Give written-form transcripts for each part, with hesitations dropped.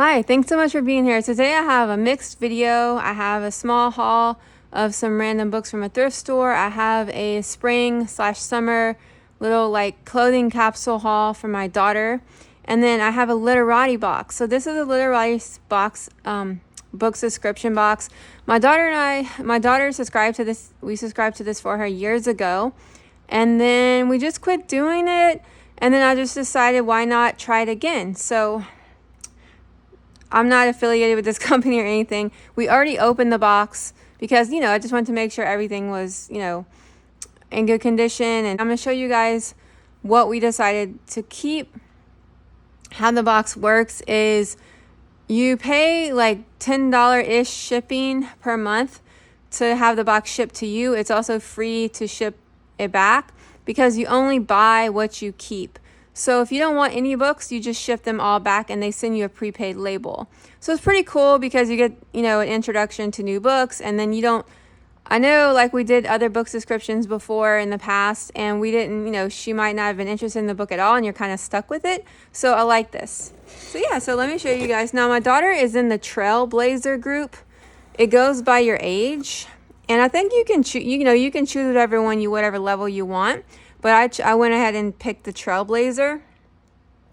Hi, thanks so much for being here. Today I have a mixed video. I have a small haul of some random books from a thrift store. I have a spring/summer little like clothing capsule haul for my daughter. And then I have a Literati box. So this is a Literati box, book subscription box. My daughter subscribed to this. We subscribed to this for her years ago. And then we just quit doing it. And then I just decided why not try it again. So I'm not affiliated with this company or anything. We already opened the box because, I just wanted to make sure everything was, in good condition. And I'm going to show you guys what we decided to keep. How the box works is you pay like $10-ish shipping per month to have the box shipped to you. It's also free to ship it back because you only buy what you keep. So if you don't want any books, you just ship them all back and they send you a prepaid label. So it's pretty cool because you get, an introduction to new books, and then I know like we did other book subscriptions before in the past and we didn't, she might not have been interested in the book at all and you're kind of stuck with it. So I like this. So let me show you guys. Now my daughter is in the Trailblazer group. It goes by your age. And I think you can choose, you can choose whatever level you want. But I went ahead and picked the Trailblazer.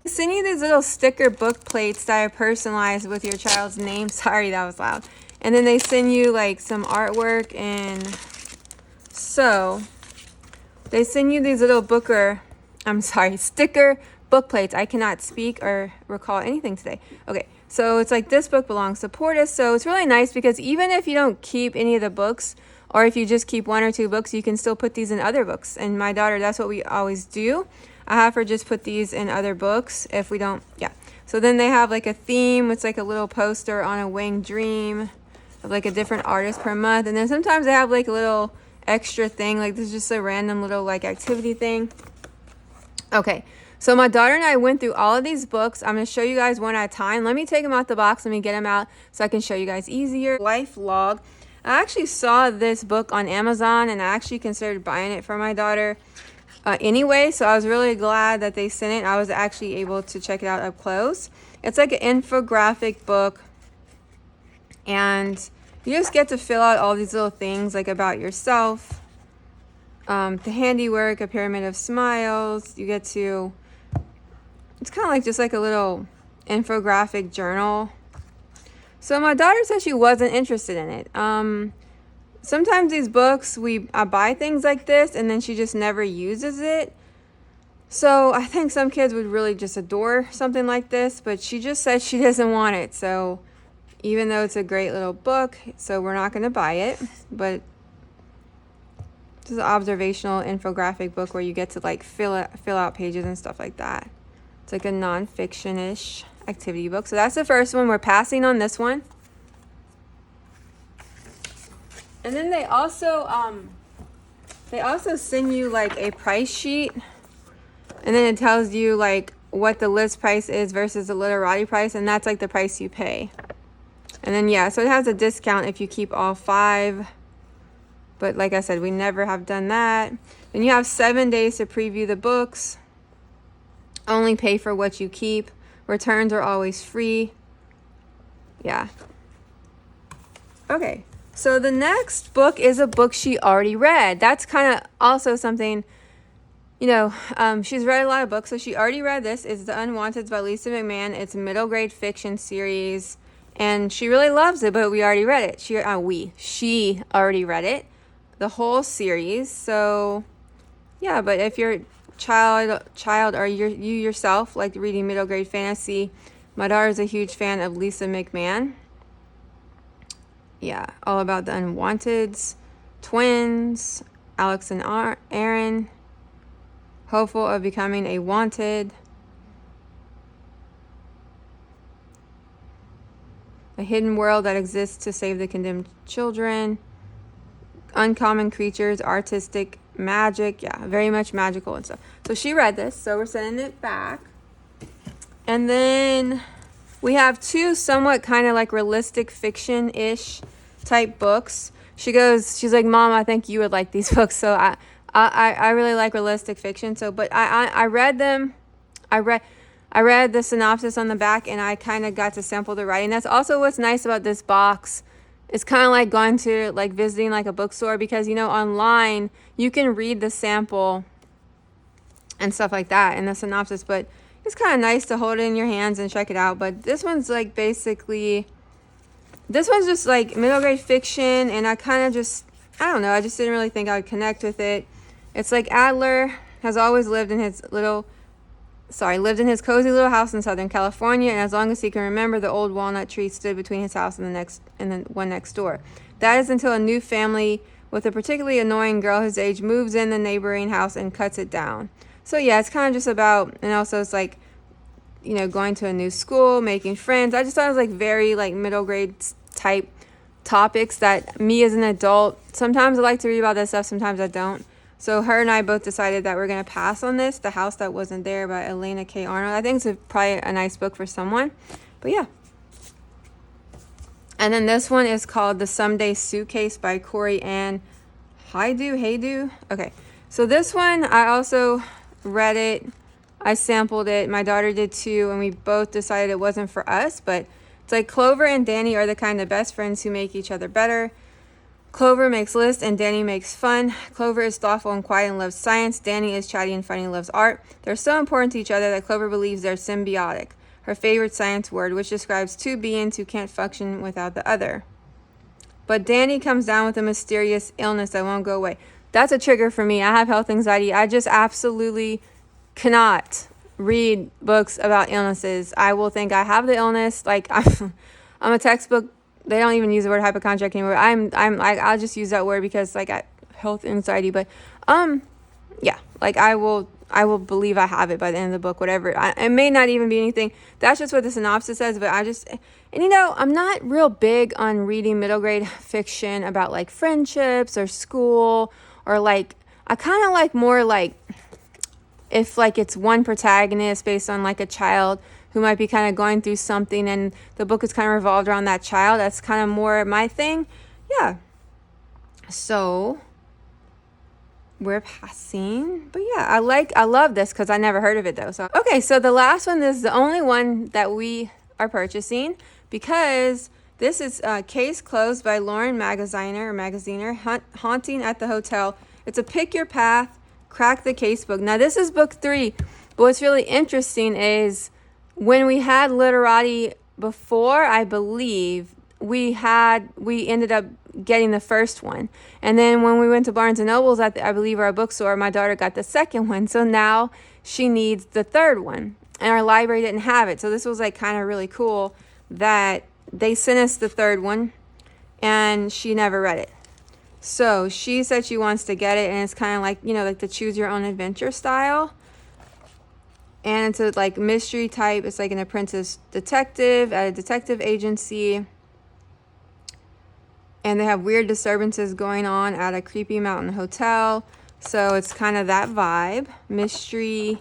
They send you these little sticker book plates that are personalized with your child's name. Sorry, that was loud. And then they send you like some artwork, and so they send you these little sticker book plates. I cannot speak or recall anything today. Okay, so it's like this book belongs to Portis. So it's really nice because even if you don't keep any of the books, or if you just keep one or two books, you can still put these in other books. And my daughter, that's what we always do. I have her just put these in other books if we don't, yeah. So then they have like a theme. It's like a little poster on a winged dream of like a different artist per month. And then sometimes they have like a little extra thing. Like this is just a random little like activity thing. Okay, so my daughter and I went through all of these books. I'm going to show you guys one at a time. Let me take them out the box. Let me get them out so I can show you guys easier. Life log. I actually saw this book on Amazon and I actually considered buying it for my daughter anyway. So I was really glad that they sent it. I was actually able to check it out up close. It's like an infographic book. And you just get to fill out all these little things like about yourself. The handiwork, a pyramid of smiles. You get to, it's kind of like just like a little infographic journal. So my daughter said she wasn't interested in it. Sometimes these books, I buy things like this and then she just never uses it. So I think some kids would really just adore something like this, but she just said she doesn't want it. So even though it's a great little book, so we're not going to buy it, but this is an observational infographic book where you get to like fill out pages and stuff like that. It's like a nonfiction-ish activity book. So that's the first one. We're passing on this one. And then they also send you like a price sheet, and then it tells you like what the list price is versus the Literati price, and that's like the price you pay. And then so it has a discount if you keep all 5. But like I said, we never have done that. Then you have 7 days to preview the books. Only pay for what you keep. Returns are always free. Yeah. Okay. So the next book is a book she already read. That's kind of also something, she's read a lot of books. So she already read this. It's The Unwanteds by Lisa McMahon. It's a middle grade fiction series. And she really loves it, but we already read it. She already read it. The whole series. So, yeah, but if your child or you yourself like reading middle grade fantasy, my daughter's a huge fan of Lisa McMahon. Yeah, all about the Unwanteds, twins, Alex and Aaron, hopeful of becoming a wanted, a hidden world that exists to save the condemned children, uncommon creatures, artistic magic, very much magical and stuff. So she read this, so we're sending it back. And then we have 2 somewhat kind of like realistic fiction-ish type books. She's like, Mom, I think you would like these books. So I really like realistic fiction. So, but I read them. I read the synopsis on the back and I kind of got to sample the writing. That's also what's nice about this box. It's kind of like going to like visiting like a bookstore, because, you know, online you can read the sample and stuff like that in the synopsis, but it's kind of nice to hold it in your hands and check it out. But this one's like basically, this one's just like middle grade fiction, and I kind of just, I don't know, I just didn't really think I would connect with it. It's like Adler has always lived in his cozy little house in Southern California, and as long as he can remember, the old walnut tree stood between his house and the one next door. That is until a new family with a particularly annoying girl his age moves in the neighboring house and cuts it down. So yeah, it's kind of just about, and also it's like, you know, going to a new school, making friends. I just thought it was like very like middle grade type topics that me as an adult, sometimes I like to read about that stuff, sometimes I don't. So her and I both decided that we're going to pass on this. The House That Wasn't There by Elena K. Arnold. I think it's probably a nice book for someone. But yeah. And then this one is called The Someday Suitcase by Corey Ann Haydu. Okay. So this one, I also read it. I sampled it. My daughter did too. And we both decided it wasn't for us. But it's like Clover and Danny are the kind of best friends who make each other better. Clover makes lists and Danny makes fun. Clover is thoughtful and quiet and loves science. Danny is chatty and funny and loves art. They're so important to each other that Clover believes they're symbiotic, her favorite science word, which describes two beings who can't function without the other. But Danny comes down with a mysterious illness that won't go away. That's a trigger for me. I have health anxiety. I just absolutely cannot read books about illnesses. I will think I have the illness. Like I'm a textbook. They don't even use the word hypochondriac anymore. I'll just use that word because like health anxiety. But yeah, like I will believe I have it by the end of the book, whatever. It may not even be anything. That's just what the synopsis says. But and you know, I'm not real big on reading middle grade fiction about like friendships or school, or like, I kind of like more like if like it's one protagonist based on like a child who might be kind of going through something and the book is kind of revolved around that child. That's kind of more my thing. Yeah. So we're passing. But yeah, I love this because I never heard of it though. So okay, so the last one is the only one that we are purchasing, because this is Case Closed by Lauren Magaziner, Haunting at the Hotel. It's a pick your path, crack the case book. Now this is book 3, but what's really interesting is when we had Literati before, I believe we ended up getting the first one, and then when we went to Barnes and Nobles I believe our bookstore, my daughter got the second one, so now she needs the third one, and our library didn't have it. So this was like kind of really cool that they sent us the third one, and she never read it. So she said she wants to get it, and it's kind of like, you know, like the choose your own adventure style. And it's a like mystery type. It's like an apprentice detective at a detective agency. And they have weird disturbances going on at a creepy mountain hotel. So it's kind of that vibe, mystery.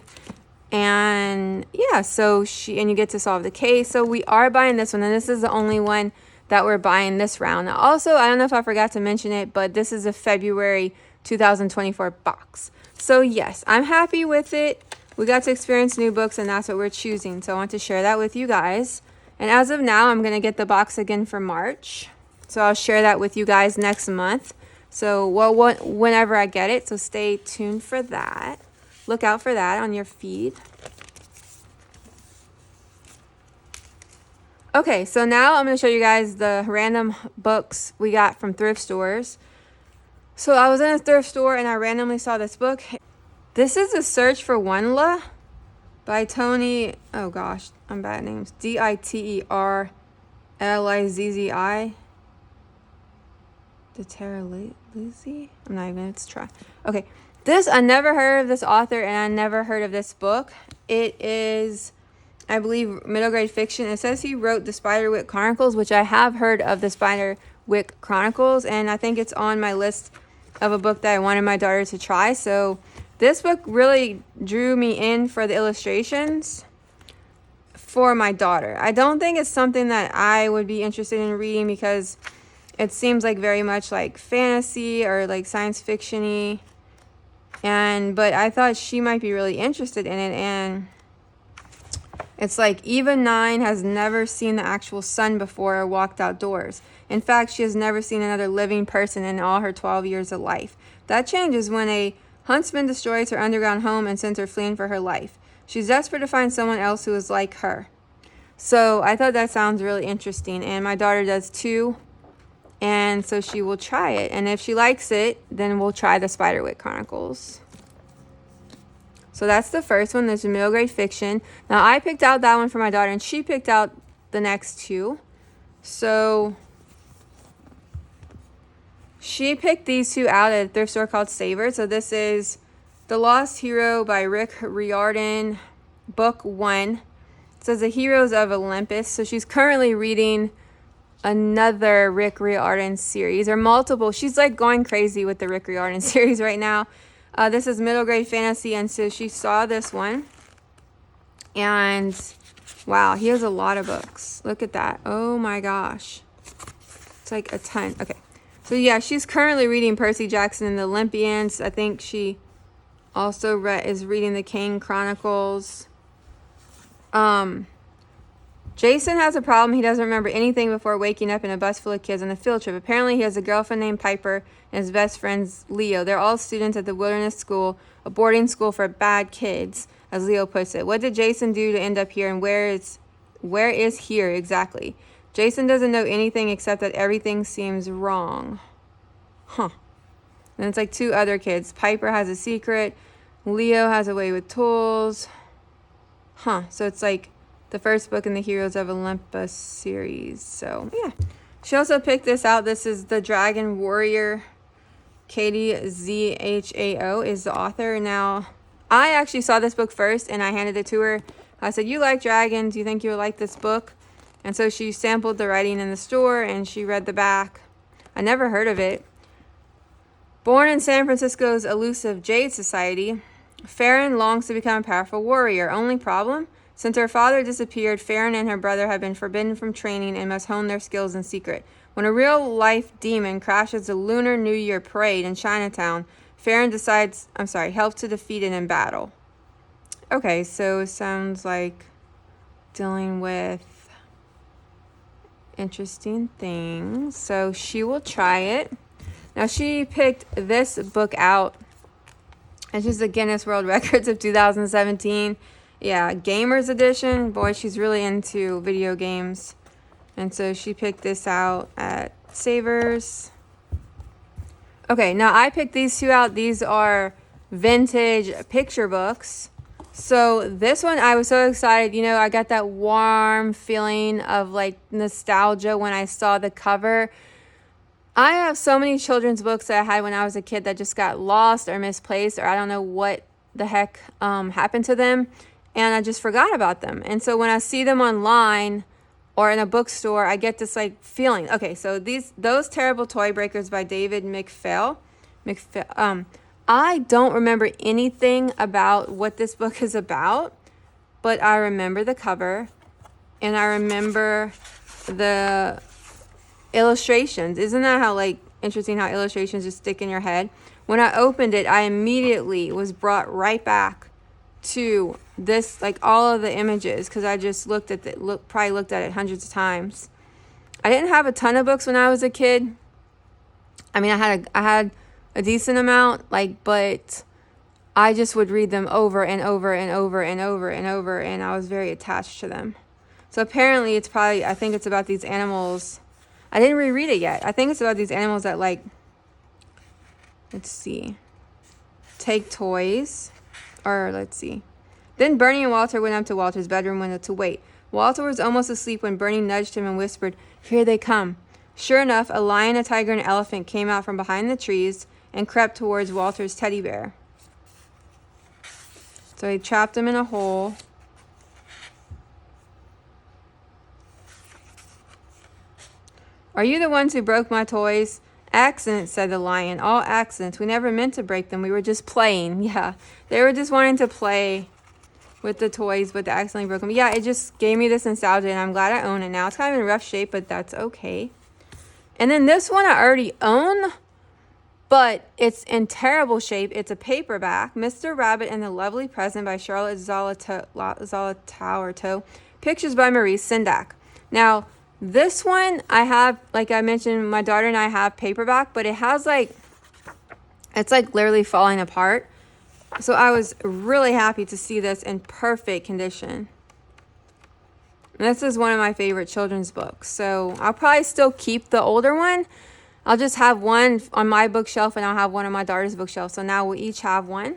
And yeah, so and you get to solve the case. So we are buying this one, and this is the only one that we're buying this round. Now also, I don't know if I forgot to mention it, but this is a February 2024 box. So yes, I'm happy with it. We got to experience new books, and that's what we're choosing. So I want to share that with you guys. And as of now, I'm going to get the box again for March. So I'll share that with you guys next month. So whenever I get it. So stay tuned for that. Look out for that on your feed. Okay, so now I'm going to show you guys the random books we got from thrift stores. So I was in a thrift store and I randomly saw this book. This is A Search for Wonla by Tony, oh gosh, I'm bad at names, Diterlizzi. Diterlizzi? I'm not even going to try. Okay, this, I never heard of this author and I never heard of this book. It is, I believe, middle grade fiction. It says he wrote the Spiderwick Chronicles, which I have heard of the Spiderwick Chronicles, and I think it's on my list of a book that I wanted my daughter to try. So this book really drew me in for the illustrations for my daughter. I don't think it's something that I would be interested in reading because it seems like very much like fantasy or like science fiction-y. But I thought she might be really interested in it, and It's like Eva 9 has never seen the actual sun before or walked outdoors. In fact, she has never seen another living person in all her 12 years of life. That changes when a huntsman destroys her underground home and sends her fleeing for her life. She's desperate to find someone else who is like her. So I thought that sounds really interesting, and my daughter does too. And so she will try it. And if she likes it, then we'll try the Spiderwick Chronicles. So that's the first one. There's a middle grade fiction. Now I picked out that one for my daughter, and she picked out the next two. So she picked these two out at a thrift store called Savor. So this is The Lost Hero by Rick Riordan, book 1. It says The Heroes of Olympus. So she's currently reading another Rick Riordan series, or multiple. She's like going crazy with the Rick Riordan series right now. This is middle grade fantasy, and so she saw this one. And wow, he has a lot of books. Look at that. Oh my gosh. It's like a ton. Okay. So yeah, she's currently reading Percy Jackson and the Olympians. I think she also is reading the Kane Chronicles. Jason has a problem. He doesn't remember anything before waking up in a bus full of kids on a field trip. Apparently, he has a girlfriend named Piper and his best friend's Leo. They're all students at the Wilderness School, a boarding school for bad kids, as Leo puts it. What did Jason do to end up here, and where is here exactly? Jason doesn't know anything except that everything seems wrong. Huh. And it's like two other kids. Piper has a secret. Leo has a way with tools. Huh. So it's like the first book in the Heroes of Olympus series. So, yeah. She also picked this out. This is The Dragon Warrior. Katie Zhao is the author. Now, I actually saw this book first, and I handed it to her. I said, you like dragons. Do you think you would like this book? And so she sampled the writing in the store, and she read the back. I never heard of it. Born in San Francisco's elusive Jade Society, Farron longs to become a powerful warrior. Only problem? Since her father disappeared, Farron and her brother have been forbidden from training and must hone their skills in secret. When a real-life demon crashes the Lunar New Year parade in Chinatown, Farron helps to defeat it in battle. Okay, so it sounds like dealing with interesting things. So she will try it. Now she picked this book out. It's just the Guinness World Records of 2017. Yeah, Gamers Edition. Boy, she's really into video games. And so she picked this out at Savers. Okay, now I picked these two out. These are vintage picture books. So this one, I was so excited. You know, I got that warm feeling of like nostalgia when I saw the cover. I have so many children's books that I had when I was a kid that just got lost or misplaced, or I don't know what the heck happened to them. And I just forgot about them. And so when I see them online or in a bookstore, I get this like feeling. Okay, so those Terrible Toy Breakers by David McPhail. I don't remember anything about what this book is about, but I remember the cover and I remember the illustrations. Isn't that how like interesting how illustrations just stick in your head? When I opened it, I immediately was brought right back to this, like all of the images, because I just probably looked at it hundreds of times. I didn't have a ton of books when I was a kid. I mean, I had a decent amount, but I just would read them over and over and over and over and over, and I was very attached to them. So apparently I think it's about these animals. I didn't reread it yet. I think it's about these animals that take toys. Or let's see. Then Bernie and Walter went up to Walter's bedroom window to wait. Walter was almost asleep when Bernie nudged him and whispered, "Here they come." Sure enough, a lion, a tiger, and an elephant came out from behind the trees and crept towards Walter's teddy bear. So he trapped him in a hole. "Are you the ones who broke my toys?" "Accidents," said the lion. "All accidents. We never meant to break them. We were just playing." Yeah, they were just wanting to play with the toys, but they accidentally broke them. Yeah, it just gave me this nostalgia, and I'm glad I own it now. It's kind of in rough shape, but that's okay. And then this one I already own. but it's in terrible shape. It's a paperback, Mr. Rabbit and the Lovely Present by Charlotte Zolotauerto. Pictures by Maurice Sendak. Now, this one I have, like I mentioned, my daughter and I have paperback, but it has like, it's like literally falling apart. So I was really happy to see this in perfect condition. This is one of my favorite children's books. So I'll probably still keep the older one. I'll just have one on my bookshelf and I'll have one on my daughter's bookshelf. So now we'll each have one.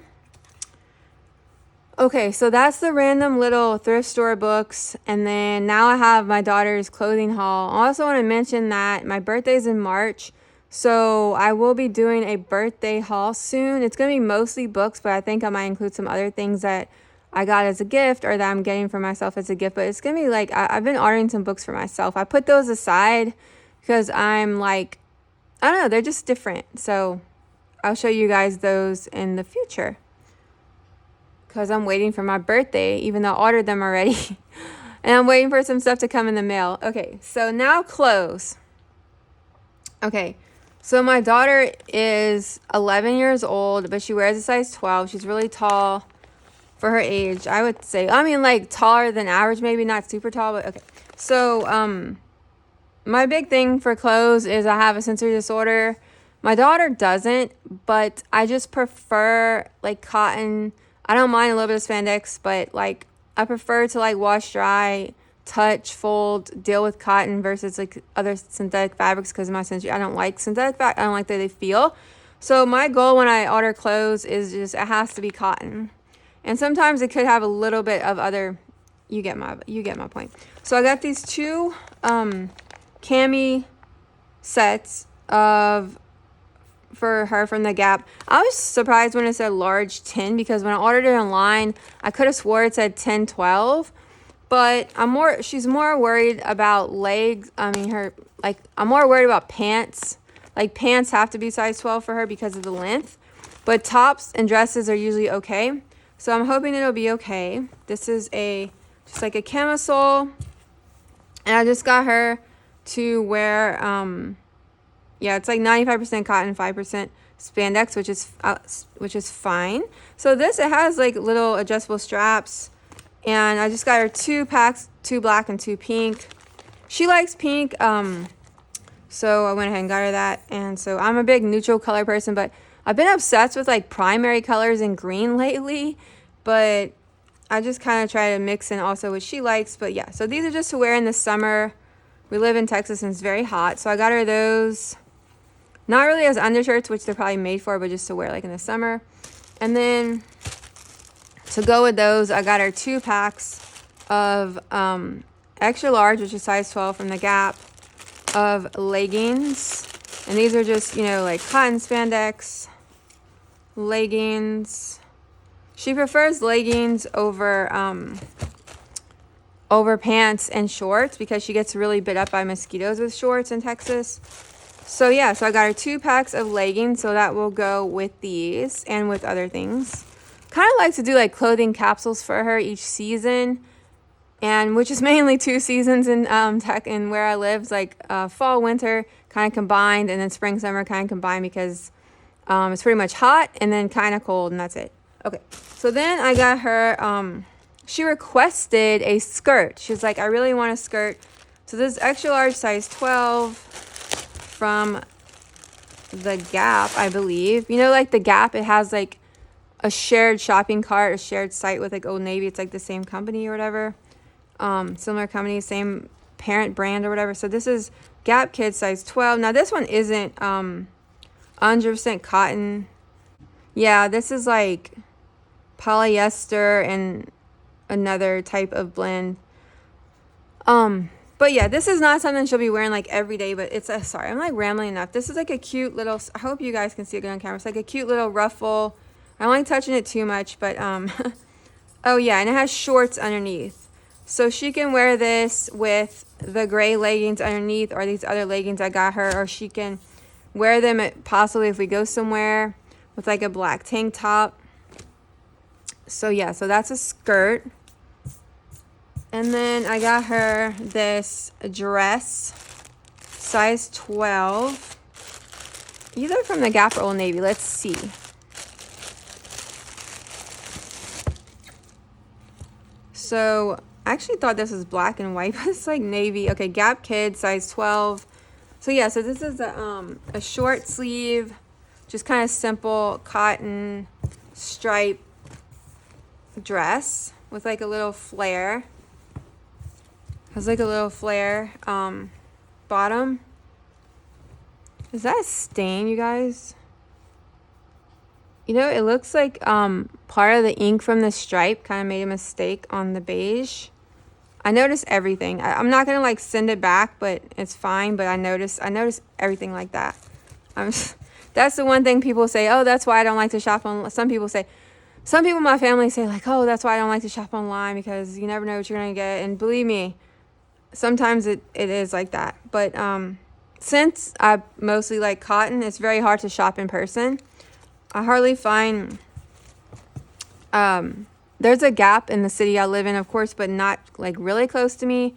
Okay, so that's the random little thrift store books. And then now I have my daughter's clothing haul. I also want to mention that my birthday's in March. So I will be doing a birthday haul soon. It's going to be mostly books, but I think I might include some other things that I got as a gift or that I'm getting for myself as a gift. But it's going to be like, I've been ordering some books for myself. I put those aside because I'm like, I don't know, they're just different. So I'll show you guys those in the future. Because I'm waiting for my birthday, even though I ordered them already. And I'm waiting for some stuff to come in the mail. Okay, so now clothes. Okay, so my daughter is 11 years old, but she wears a size 12. She's really tall for her age, I would say. I mean, like, taller than average, maybe not super tall, but okay. So, my big thing for clothes is I have a sensory disorder. My daughter doesn't, but I just prefer, like, cotton. I don't mind a little bit of spandex, but like I prefer to like wash, dry, touch, fold, deal with cotton versus like other synthetic fabrics because of my sensory. I don't like synthetic fabric. I don't like the way they feel. So my goal when I order clothes is just it has to be cotton, and sometimes it could have a little bit of other. You get my point. So I got these two cami sets for her from the Gap. I was surprised when it said large 10 because when I ordered it online, I could have swore it said 10, 12. But she's more worried about legs. I'm more worried about pants. Like pants have to be size 12 for her because of the length. But tops and dresses are usually okay. So I'm hoping it'll be okay. This is just like a camisole. And I just got her to wear, yeah, it's like 95% cotton, 5% spandex, which is fine. So it has like little adjustable straps, and I just got her 2 packs, 2 black and 2 pink. She likes pink, so I went ahead and got her that. And so I'm a big neutral color person, but I've been obsessed with like primary colors and green lately, but I just kind of try to mix in also what she likes. But yeah, so these are just to wear in the summer. We live in Texas and it's very hot, so I got her those. Not really as undershirts, which they're probably made for, but just to wear like in the summer. And then to go with those, I got her 2 packs of extra large, which is size 12 from the Gap, of leggings. And these are just, like cotton spandex leggings. She prefers leggings over pants and shorts because she gets really bit up by mosquitoes with shorts in Texas. So yeah, so I got her 2 packs of leggings, so that will go with these and with other things. Kind of like to do like clothing capsules for her each season, and which is mainly 2 seasons in in where I live. It's like fall, winter kind of combined, and then spring, summer kind of combined because it's pretty much hot and then kind of cold, and that's it. Okay, so then I got her. She requested a skirt. She's like, I really want a skirt. So this is extra large, size 12. From the Gap, I believe. Like the Gap, it has like a shared shopping cart, a shared site with like Old Navy. It's like the same company or whatever. Similar company, same parent brand or whatever. So this is Gap Kids size 12. Now this one isn't 100% cotton. Yeah, this is like polyester and another type of blend. But yeah, this is not something she'll be wearing like every day, but it's sorry, I'm like rambling enough. This is like a cute little, I hope you guys can see it good on camera. It's like a cute little ruffle. I don't like touching it too much, but oh yeah, and it has shorts underneath. So she can wear this with the gray leggings underneath or these other leggings I got her, or she can wear them possibly if we go somewhere with like a black tank top. So yeah, so that's a skirt. And then I got her this dress, size 12. either from the Gap or Old Navy. Let's see. So I actually thought this was black and white, but it's like navy. Okay, Gap Kids, size 12. So yeah, so this is a short sleeve, just kind of simple cotton stripe dress with like a little flare. Has like a little flare bottom. Is that a stain, you guys? You know, it looks like part of the ink from the stripe kind of made a mistake on the beige. I noticed everything. I'm not gonna like send it back, but it's fine. But I noticed everything like that. That's the one thing people say. Oh, that's why I don't like to shop on. Some people in my family say like, oh, that's why I don't like to shop online, because you never know what you're gonna get. And believe me, sometimes it is like that. But since I mostly like cotton, it's very hard to shop in person. I hardly find there's a Gap in the city I live in, of course, but not like really close to me.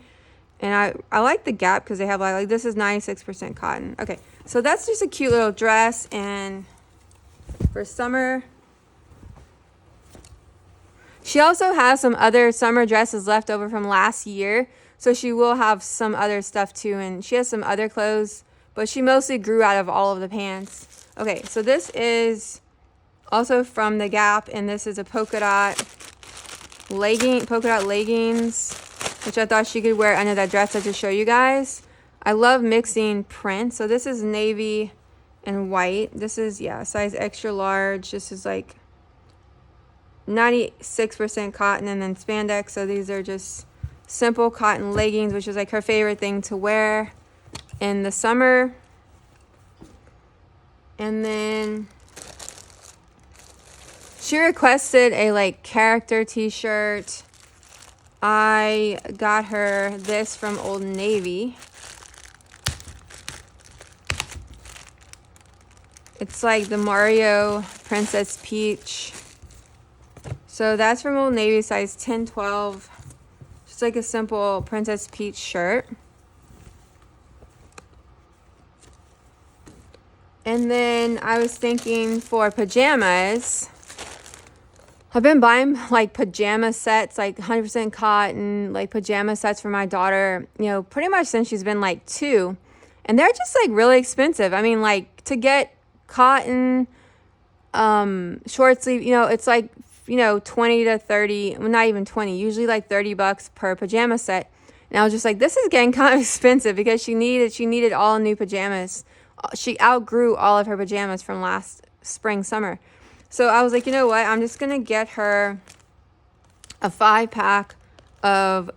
And I like the Gap because they have like this is 96% cotton. Okay, so that's just a cute little dress, and for summer. She also has some other summer dresses left over from last year, so she will have some other stuff too, and she has some other clothes, but she mostly grew out of all of the pants. Okay, so this is also from the Gap, and this is a polka dot leggings, which I thought she could wear under that dress I just showed you guys. I love mixing prints. So this is navy and white. This is, yeah, size extra large. This is like 96% cotton and then spandex. So these are just simple cotton leggings, which is like her favorite thing to wear in the summer. And then she requested a like character t-shirt. I got her this from Old Navy. It's like the Mario Princess Peach. So that's from Old Navy, size 10, 12. Just like a simple Princess Peach shirt. And then I was thinking for pajamas, I've been buying like pajama sets, like 100% cotton, like pajama sets for my daughter, you know, pretty much since she's been like 2. And they're just like really expensive. I mean, like to get cotton, short sleeve, you know, it's like, you know, 20 to 30, well, not even 20, usually like $30 per pajama set. And I was just like, this is getting kind of expensive, because she needed all new pajamas. She outgrew all of her pajamas from last spring, summer. So I was like, you know what? I'm just going to get her a 5-pack of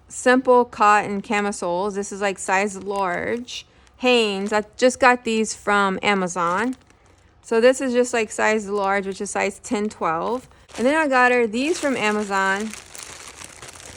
simple cotton camisoles. This is like size large. Hanes. I just got these from Amazon. So this is just like size large, which is size 10, 12. And then I got her these from Amazon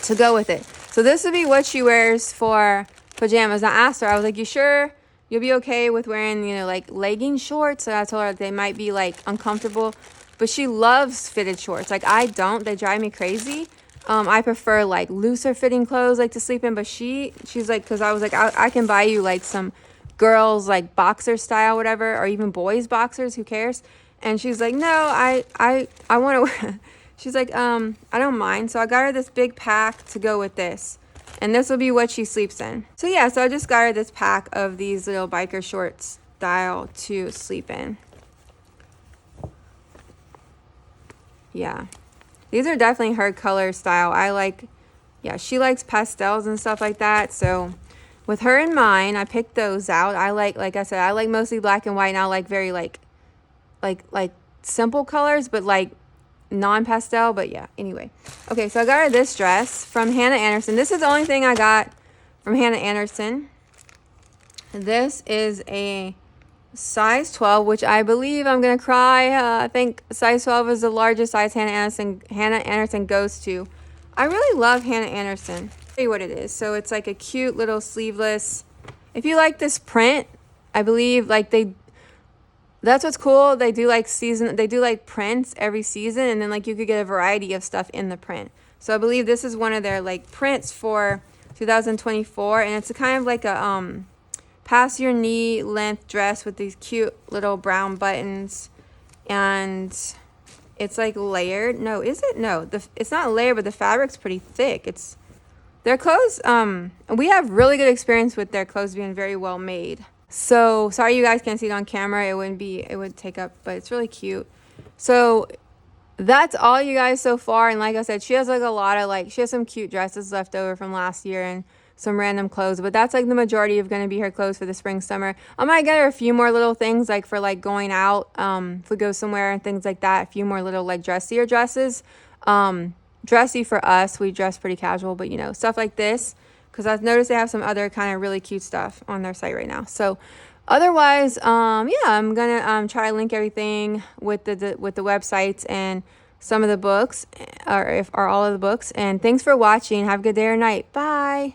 to go with it. So this would be what she wears for pajamas. I asked her, I was like, you sure you'll be okay with wearing, you know, like legging shorts? So I told her they might be like uncomfortable, but she loves fitted shorts. Like I don't, they drive me crazy. I prefer like looser fitting clothes like to sleep in, but she's like, because I was like, I can buy you like some girls like boxer style, whatever, or even boys boxers, who cares? And she's like, no, I want to, she's like, I don't mind. So I got her this big pack to go with this. And this will be what she sleeps in. So yeah, so I just got her this pack of these little biker shorts style to sleep in. Yeah. These are definitely her color style. I like, yeah, she likes pastels and stuff like that. So with her in mind, I picked those out. I like I said, I like mostly black and white, and I like very like simple colors, but like non-pastel. But yeah, anyway. Okay, so I got her this dress from Hannah Anderson. This is the only thing I got from Hannah Anderson. This is a size 12, which I believe I'm gonna cry. I think size 12 is the largest size Hannah Anderson goes to. I really love Hannah Anderson. I'll tell you what it is. So it's like a cute little sleeveless. If you like this print, I believe like that's what's cool. They do like prints every season, and then like you could get a variety of stuff in the print. So I believe this is one of their like prints for 2024, and it's a kind of like a past your knee length dress with these cute little brown buttons, and it's like layered. No, is it? No, it's not layered, but the fabric's pretty thick. It's their clothes. We have really good experience with their clothes being very well made. So sorry you guys can't see it on camera. It would take up, but it's really cute. So that's all, you guys, so far. And like I said, she has like a lot of she has some cute dresses left over from last year and some random clothes, but that's like the majority of going to be her clothes for the spring summer. I might get her a few more little things like for like going out, if we go somewhere and things like that, a few more little like dressier dresses. Dressy for us, we dress pretty casual, but you know, stuff like this, because I've noticed they have some other kind of really cute stuff on their site right now. So otherwise, yeah, I'm gonna try to link everything with the websites and some of the books, or all of the books. And thanks for watching. Have a good day or night. Bye.